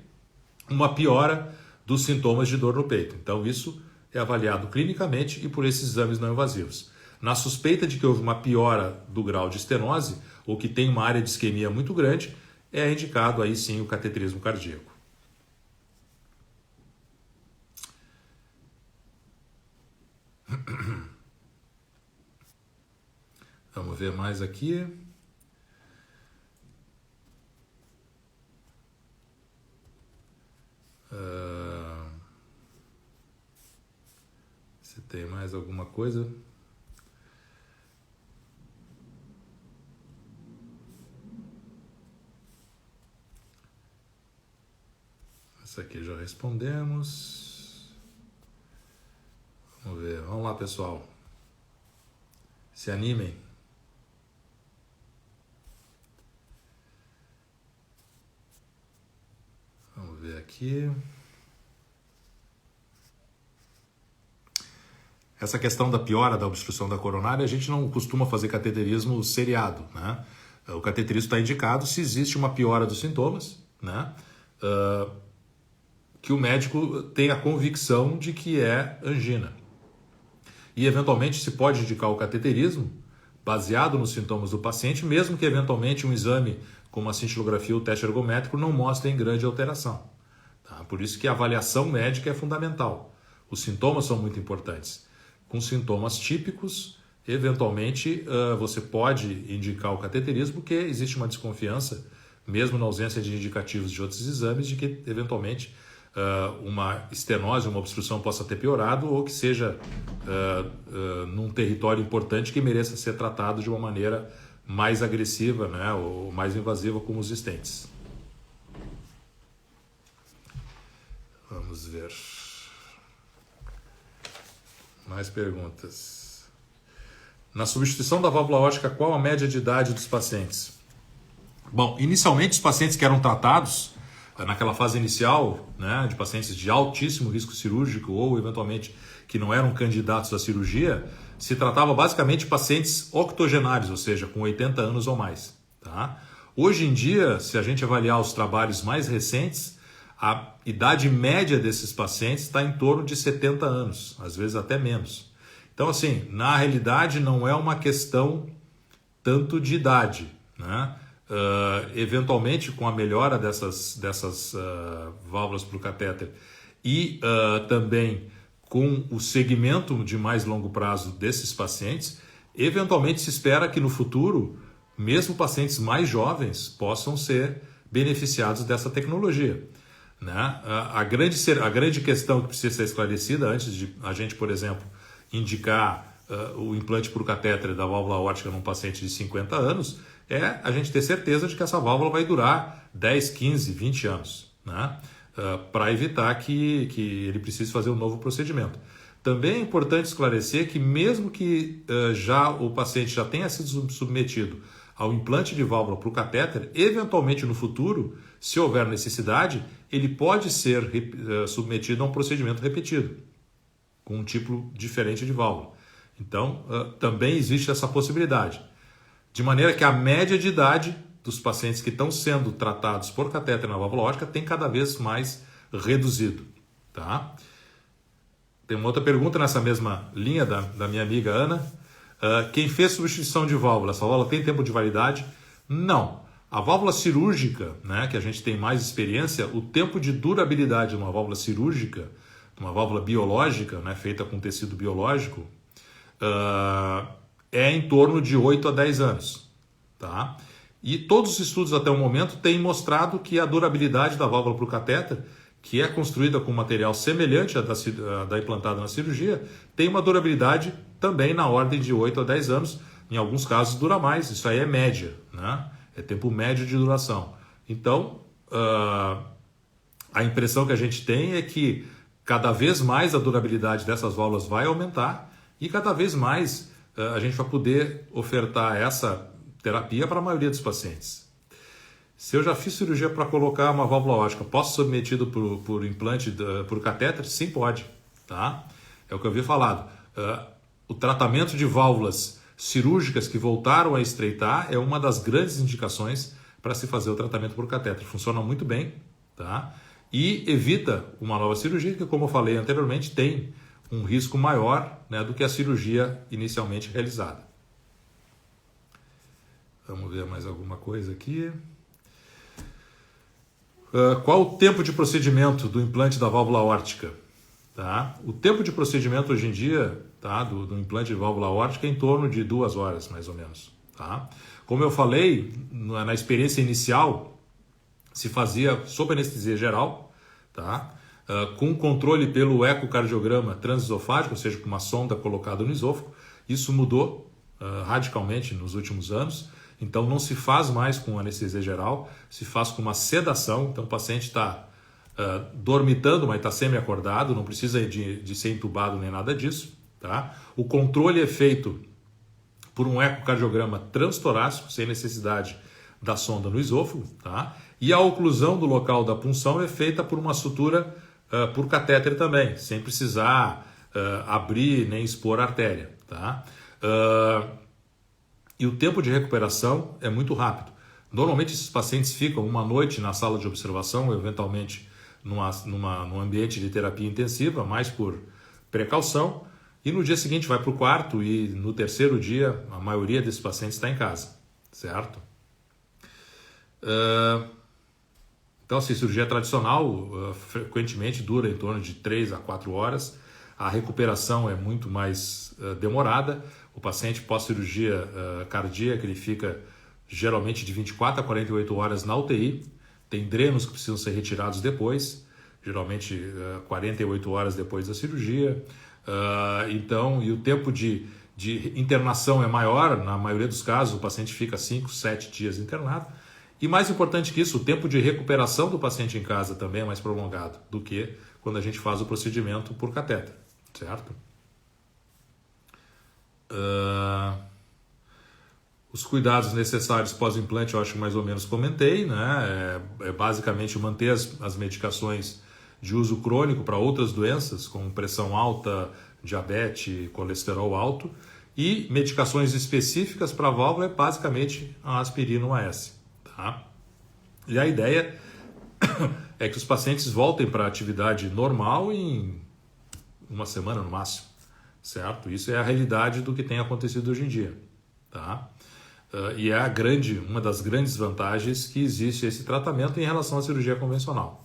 uma piora dos sintomas de dor no peito. Então isso é avaliado clinicamente e por esses exames não invasivos. Na suspeita de que houve uma piora do grau de estenose ou que tem uma área de isquemia muito grande, é indicado aí sim o cateterismo cardíaco. Vamos ver mais aqui. Se tem mais alguma coisa. Essa aqui já respondemos. Vamos ver. Vamos lá, pessoal. Se animem. Vamos ver aqui. Essa questão da piora da obstrução da coronária, a gente não costuma fazer cateterismo seriado, né? O cateterismo está indicado se existe uma piora dos sintomas, né? Que o médico tenha a convicção de que é angina. E eventualmente se pode indicar o cateterismo baseado nos sintomas do paciente, mesmo que eventualmente um exame como a cintilografia ou o teste ergométrico não mostrem grande alteração. Tá? Por isso que a avaliação médica é fundamental. Os sintomas são muito importantes. Com sintomas típicos, eventualmente você pode indicar o cateterismo, porque existe uma desconfiança, mesmo na ausência de indicativos de outros exames, de que eventualmente uma estenose, uma obstrução possa ter piorado ou que seja num território importante que mereça ser tratado de uma maneira mais agressiva, né, ou mais invasiva, como os stents. Vamos ver. Mais perguntas. Na substituição da válvula aórtica, qual a média de idade dos pacientes? Bom, inicialmente os pacientes que eram tratados naquela fase inicial, né, de pacientes de altíssimo risco cirúrgico ou eventualmente que não eram candidatos à cirurgia, se tratava basicamente de pacientes octogenários, ou seja, com 80 anos ou mais. Tá? Hoje em dia, se a gente avaliar os trabalhos mais recentes, a idade média desses pacientes está em torno de 70 anos, às vezes até menos. Então, assim, na realidade não é uma questão tanto de idade, né? Eventualmente, com a melhora dessas válvulas para o catéter e também com o segmento de mais longo prazo desses pacientes, eventualmente se espera que no futuro, mesmo pacientes mais jovens possam ser beneficiados dessa tecnologia. Né? A grande questão que precisa ser esclarecida antes de a gente, por exemplo, indicar o implante por catéter da válvula aórtica num paciente de 50 anos é a gente ter certeza de que essa válvula vai durar 10, 15, 20 anos, né? Para evitar que ele precise fazer um novo procedimento. Também é importante esclarecer que mesmo que já o paciente já tenha sido submetido ao implante de válvula para o catéter, eventualmente no futuro, se houver necessidade, ele pode ser submetido a um procedimento repetido, com um tipo diferente de válvula. Então, também existe essa possibilidade. De maneira que a média de idade dos pacientes que estão sendo tratados por catéter na válvula aórtica tem cada vez mais reduzido. Tá? Tem uma outra pergunta nessa mesma linha da minha amiga Ana. Quem fez substituição de válvula, essa válvula tem tempo de validade? Não. A válvula cirúrgica, né, que a gente tem mais experiência, o tempo de durabilidade de uma válvula cirúrgica, uma válvula biológica, né, feita com tecido biológico, é em torno de 8 a 10 anos. Tá? E todos os estudos até o momento têm mostrado que a durabilidade da válvula para o catéter, que é construída com material semelhante à da implantada na cirurgia, tem uma durabilidade também na ordem de 8 a 10 anos. Em alguns casos dura mais, isso aí é média, né? É tempo médio de duração. Então, a impressão que a gente tem é que cada vez mais a durabilidade dessas válvulas vai aumentar e cada vez mais a gente vai poder ofertar essa terapia para a maioria dos pacientes. Se eu já fiz cirurgia para colocar uma válvula aórtica, posso ser submetido por implante, por catéter? Sim, pode. Tá? É o que eu havia falado. O tratamento de válvulas cirúrgicas que voltaram a estreitar é uma das grandes indicações para se fazer o tratamento por catéter. Funciona muito bem, tá? E evita uma nova cirurgia, que, como eu falei anteriormente, tem um risco maior, né, do que a cirurgia inicialmente realizada. Vamos ver mais alguma coisa aqui. Qual o tempo de procedimento do implante da válvula aórtica? Tá? O tempo de procedimento hoje em dia, tá, do implante de válvula aórtica é em torno de 2 horas, mais ou menos. Tá? Como eu falei, na experiência inicial, se fazia sob anestesia geral, tá? Com controle pelo ecocardiograma transesofágico, ou seja, com uma sonda colocada no esôfago. Isso mudou radicalmente nos últimos anos. Então não se faz mais com anestesia geral, se faz com uma sedação. Então o paciente está dormitando, mas está semi-acordado, não precisa de ser entubado nem nada disso. Tá? O controle é feito por um ecocardiograma transtorácico, sem necessidade da sonda no esôfago. Tá? E a oclusão do local da punção é feita por uma sutura por catéter também, sem precisar abrir nem expor a artéria. Tá? E o tempo de recuperação é muito rápido. Normalmente esses pacientes ficam uma noite na sala de observação, ou eventualmente num ambiente de terapia intensiva, mais por precaução, e no dia seguinte vai para o quarto e no terceiro dia a maioria desses pacientes está em casa, certo? Então, assim, cirurgia tradicional frequentemente dura em torno de 3 a 4 horas, a recuperação é muito mais demorada. O paciente pós-cirurgia cardíaca, ele fica geralmente de 24 a 48 horas na UTI, tem drenos que precisam ser retirados depois, geralmente 48 horas depois da cirurgia. Então, e o tempo de internação é maior, na maioria dos casos o paciente fica 5, 7 dias internado. E mais importante que isso, o tempo de recuperação do paciente em casa também é mais prolongado do que quando a gente faz o procedimento por catéter, certo? Os cuidados necessários pós-implante eu acho que mais ou menos comentei, né? É basicamente manter as medicações de uso crônico para outras doenças, como pressão alta, diabetes, colesterol alto, e medicações específicas para a válvula é basicamente a aspirina 1AS. Tá? E a ideia é que os pacientes voltem para a atividade normal em uma semana no máximo, certo? Isso é a realidade do que tem acontecido hoje em dia, tá? E é uma das grandes vantagens que existe esse tratamento em relação à cirurgia convencional.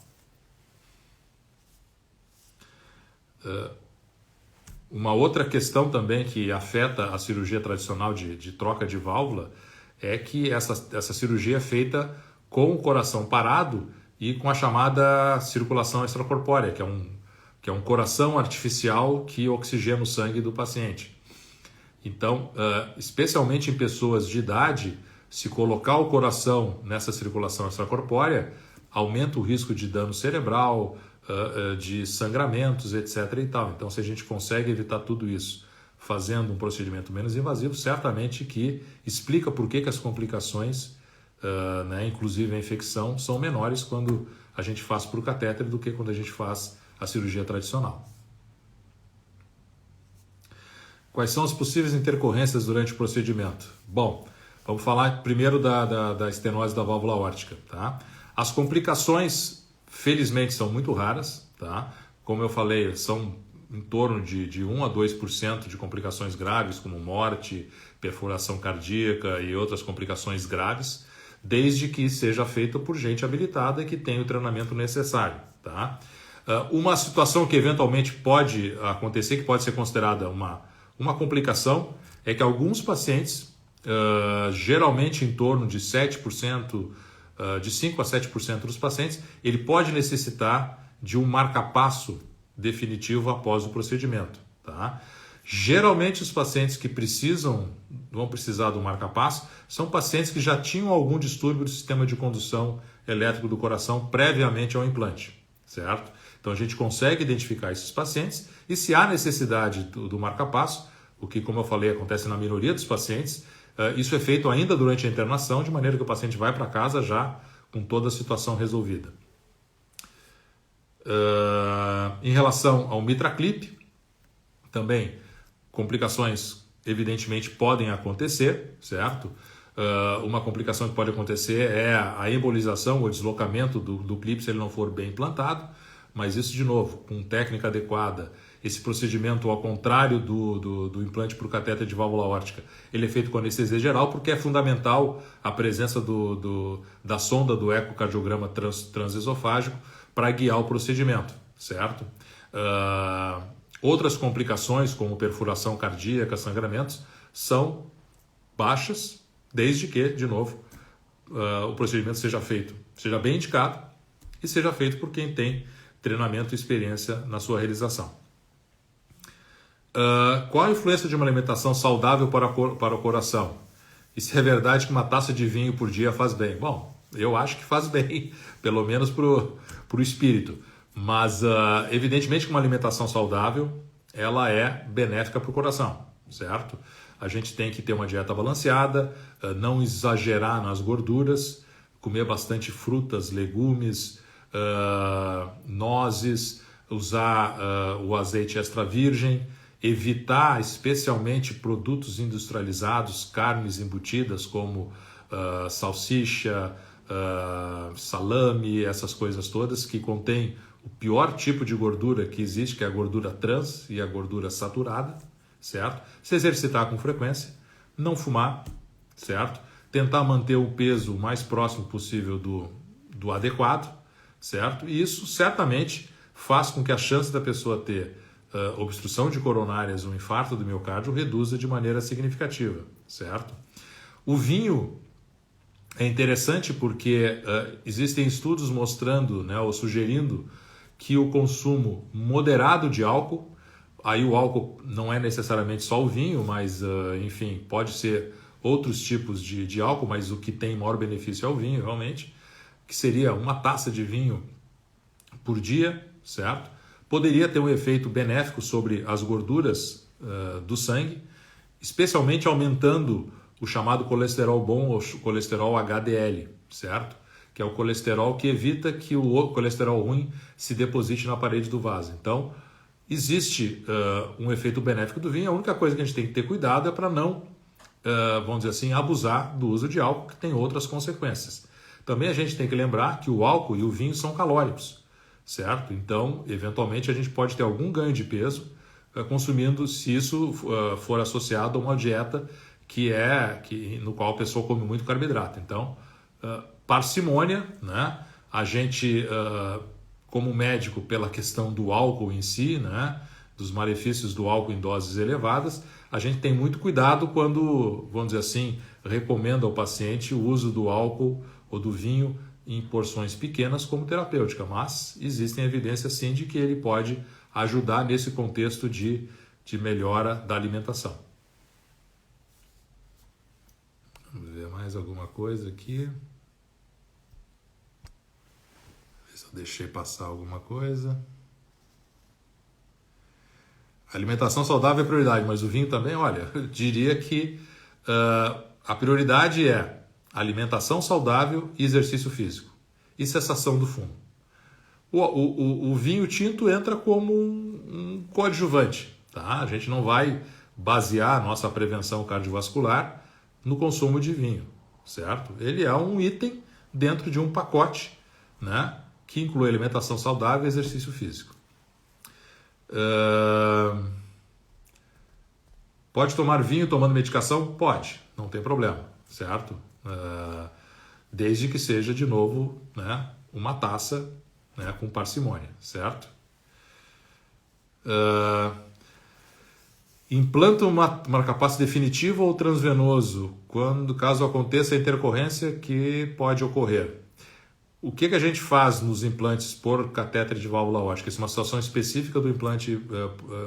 Uma outra questão também que afeta a cirurgia tradicional de troca de válvula é que essa cirurgia é feita com o coração parado e com a chamada circulação extracorpórea, que é um coração artificial que oxigena o sangue do paciente. Então, especialmente em pessoas de idade, se colocar o coração nessa circulação extracorpórea, aumenta o risco de dano cerebral, de sangramentos, etc. e tal. Então, se a gente consegue evitar tudo isso fazendo um procedimento menos invasivo, certamente que explica por que as complicações, inclusive a infecção, são menores quando a gente faz por catéter do que quando a gente faz a cirurgia tradicional. Quais são as possíveis intercorrências durante o procedimento? Bom, vamos falar primeiro da estenose da válvula aórtica. Tá? As complicações, felizmente, são muito raras. Tá? Como eu falei, são em torno de 1 a 2% de complicações graves, como morte, perfuração cardíaca e outras complicações graves, desde que seja feita por gente habilitada e que tenha o treinamento necessário. Tá? Uma situação que eventualmente pode acontecer, que pode ser considerada uma complicação, é que alguns pacientes, geralmente em torno de 7%, de 5 a 7% dos pacientes, ele pode necessitar de um marca-passo definitivo após o procedimento. Tá? Geralmente os pacientes que vão precisar do marca-passo são pacientes que já tinham algum distúrbio do sistema de condução elétrico do coração previamente ao implante, certo? Então a gente consegue identificar esses pacientes e se há necessidade do marca-passo, o que, como eu falei, acontece na minoria dos pacientes, isso é feito ainda durante a internação, de maneira que o paciente vai para casa já com toda a situação resolvida. Em relação ao MitraClip, também complicações evidentemente podem acontecer, certo? Uma complicação que pode acontecer é a embolização ou deslocamento do clipe se ele não for bem implantado, mas isso, de novo, com técnica adequada, esse procedimento, ao contrário do implante por catéter de válvula aórtica, ele é feito com anestesia geral porque é fundamental a presença da sonda do ecocardiograma transesofágico para guiar o procedimento, certo? Outras complicações, como perfuração cardíaca, sangramentos, são baixas, desde que, de novo, o procedimento seja bem indicado e seja feito por quem tem treinamento e experiência na sua realização. Qual a influência de uma alimentação saudável para o coração? E se é verdade que uma taça de vinho por dia faz bem? Bom, eu acho que faz bem, pelo menos para o espírito. Mas, evidentemente que uma alimentação saudável, ela é benéfica para o coração, certo? A gente tem que ter uma dieta balanceada, não exagerar nas gorduras, comer bastante frutas, legumes, nozes, usar o azeite extra virgem, evitar especialmente produtos industrializados, carnes embutidas como salsicha, salame, essas coisas todas que contêm o pior tipo de gordura que existe, que é a gordura trans e a gordura saturada, certo? Se exercitar com frequência, não fumar, certo? Tentar manter o peso o mais próximo possível do adequado, certo? E isso certamente faz com que a chance da pessoa ter obstrução de coronárias, um infarto do miocárdio, reduza de maneira significativa, certo? O vinho é interessante porque existem estudos mostrando, ou sugerindo que o consumo moderado de álcool, aí o álcool não é necessariamente só o vinho, mas enfim, pode ser outros tipos de álcool, mas o que tem maior benefício é o vinho, realmente, que seria uma taça de vinho por dia, certo? Poderia ter um efeito benéfico sobre as gorduras do sangue, especialmente aumentando o chamado colesterol bom ou colesterol HDL, certo? Que é o colesterol que evita que o colesterol ruim se deposite na parede do vaso. Então, existe um efeito benéfico do vinho. A única coisa que a gente tem que ter cuidado é para não, vamos dizer assim, abusar do uso de álcool, que tem outras consequências. Também a gente tem que lembrar que o álcool e o vinho são calóricos, certo? Então, eventualmente, a gente pode ter algum ganho de peso consumindo, se isso for associado a uma dieta no qual a pessoa come muito carboidrato. Então, parcimônia, né? A gente, como médico, pela questão do álcool em si, né? Dos malefícios do álcool em doses elevadas, a gente tem muito cuidado quando, vamos dizer assim, recomenda ao paciente o uso do álcool ou do vinho em porções pequenas como terapêutica, mas existem evidências sim de que ele pode ajudar nesse contexto de melhora da alimentação. Vamos ver mais alguma coisa aqui. Ver se eu deixei passar alguma coisa. alimentação saudável é prioridade, mas o vinho também, olha, eu diria que a prioridade é alimentação saudável e exercício físico. E cessação do fumo. O vinho tinto entra como um coadjuvante. Tá? A gente não vai basear a nossa prevenção cardiovascular no consumo de vinho, certo? Ele é um item dentro de um pacote, né, que inclui alimentação saudável e exercício físico. Pode tomar vinho tomando medicação? Pode, não tem problema, certo? Desde que seja, de novo, né, uma taça, né, com parcimônia, certo? Implanta um marca-passo definitivo ou transvenoso, caso aconteça a intercorrência que pode ocorrer. O que a gente faz nos implantes por catéter de válvula ótica? Isso é uma situação específica do implante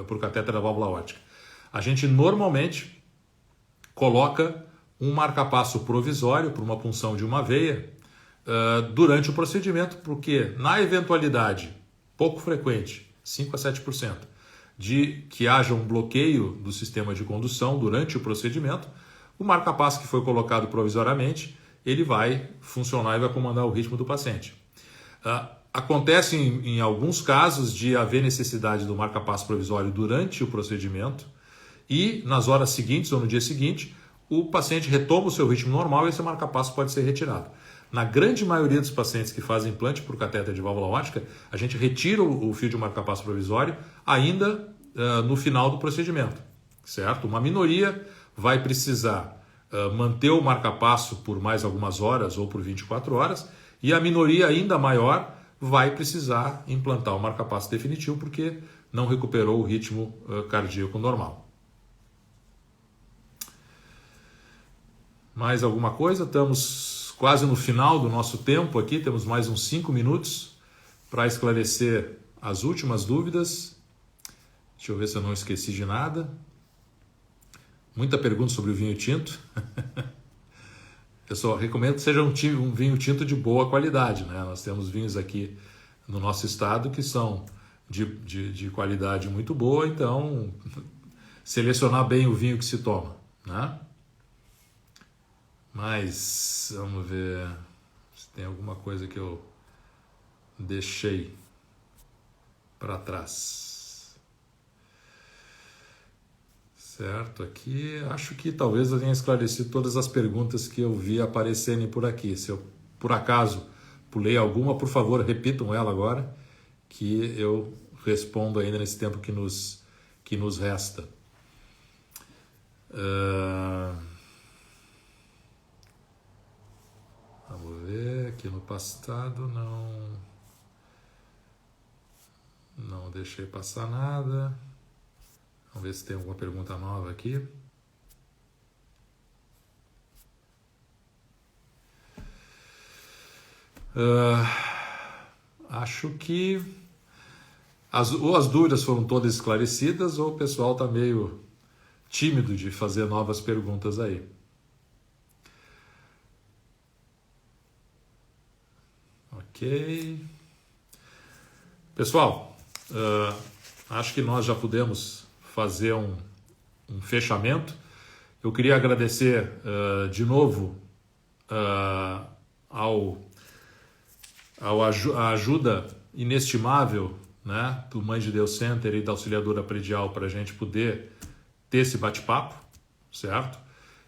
por catéter da válvula ótica. A gente normalmente coloca um marca-passo provisório por uma punção de uma veia durante o procedimento, porque na eventualidade pouco frequente, 5 a 7%, de que haja um bloqueio do sistema de condução durante o procedimento, o marca-passo que foi colocado provisoriamente, ele vai funcionar e vai comandar o ritmo do paciente. Acontece em alguns casos de haver necessidade do marca-passo provisório durante o procedimento e nas horas seguintes ou no dia seguinte, o paciente retoma o seu ritmo normal e esse marca-passo pode ser retirado. Na grande maioria dos pacientes que fazem implante por catéter de válvula ótica, a gente retira o fio de marca-passo provisório ainda no final do procedimento, certo? Uma minoria vai precisar manter o marca-passo por mais algumas horas ou por 24 horas e a minoria ainda maior vai precisar implantar o marca-passo definitivo porque não recuperou o ritmo cardíaco normal. Mais alguma coisa? Estamos quase no final do nosso tempo aqui, temos mais uns 5 minutos para esclarecer as últimas dúvidas. Deixa eu ver se eu não esqueci de nada. Muita pergunta sobre o vinho tinto. Eu só recomendo que seja um vinho tinto de boa qualidade, né? Nós temos vinhos aqui no nosso estado que são de qualidade muito boa, então selecionar bem o vinho que se toma, né? Mas vamos ver se tem alguma coisa que eu deixei para trás. Certo, aqui acho que talvez eu tenha esclarecido todas as perguntas que eu vi aparecerem por aqui. Se eu por acaso pulei alguma, por favor, repitam ela agora, que eu respondo ainda nesse tempo que nos resta. Vamos ver, aqui no passado não deixei passar nada. Vamos ver se tem alguma pergunta nova aqui. Acho que ou as dúvidas foram todas esclarecidas ou o pessoal está meio tímido de fazer novas perguntas aí. Ok. Pessoal, acho que nós já podemos fazer um fechamento. Eu queria agradecer de novo a ajuda inestimável, né, do Mãe de Deus Center e da Auxiliadora Predial para a gente poder ter esse bate-papo, certo?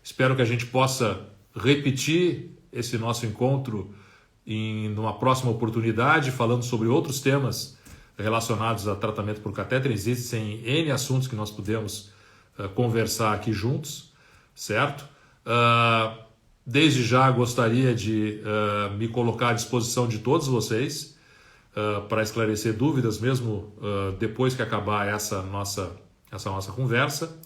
Espero que a gente possa repetir esse nosso encontro numa próxima oportunidade, falando sobre outros temas relacionados a tratamento por catéter. Existem N assuntos que nós podemos conversar aqui juntos, certo? Desde já gostaria de me colocar à disposição de todos vocês para esclarecer dúvidas, mesmo depois que acabar essa nossa conversa.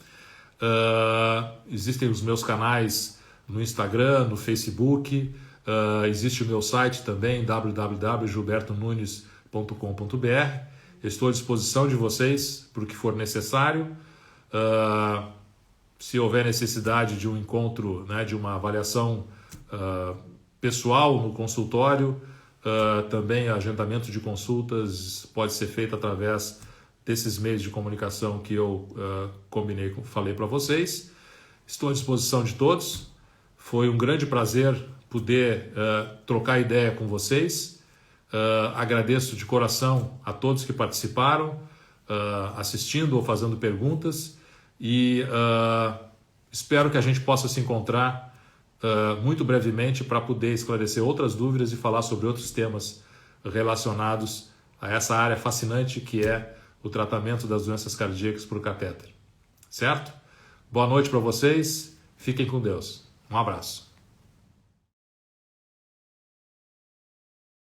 Existem os meus canais no Instagram, no Facebook, existe o meu site também, www.gilbertonunes.com.br. Estou à disposição de vocês para o que for necessário. Se houver necessidade de um encontro, né, de uma avaliação pessoal no consultório, também agendamento de consultas pode ser feito através desses meios de comunicação que eu falei para vocês. Estou à disposição de todos. Foi um grande prazer poder trocar ideia com vocês. Agradeço de coração a todos que participaram, assistindo ou fazendo perguntas, e espero que a gente possa se encontrar muito brevemente para poder esclarecer outras dúvidas e falar sobre outros temas relacionados a essa área fascinante que é o tratamento das doenças cardíacas por catéter. Certo? Boa noite para vocês, fiquem com Deus. Um abraço.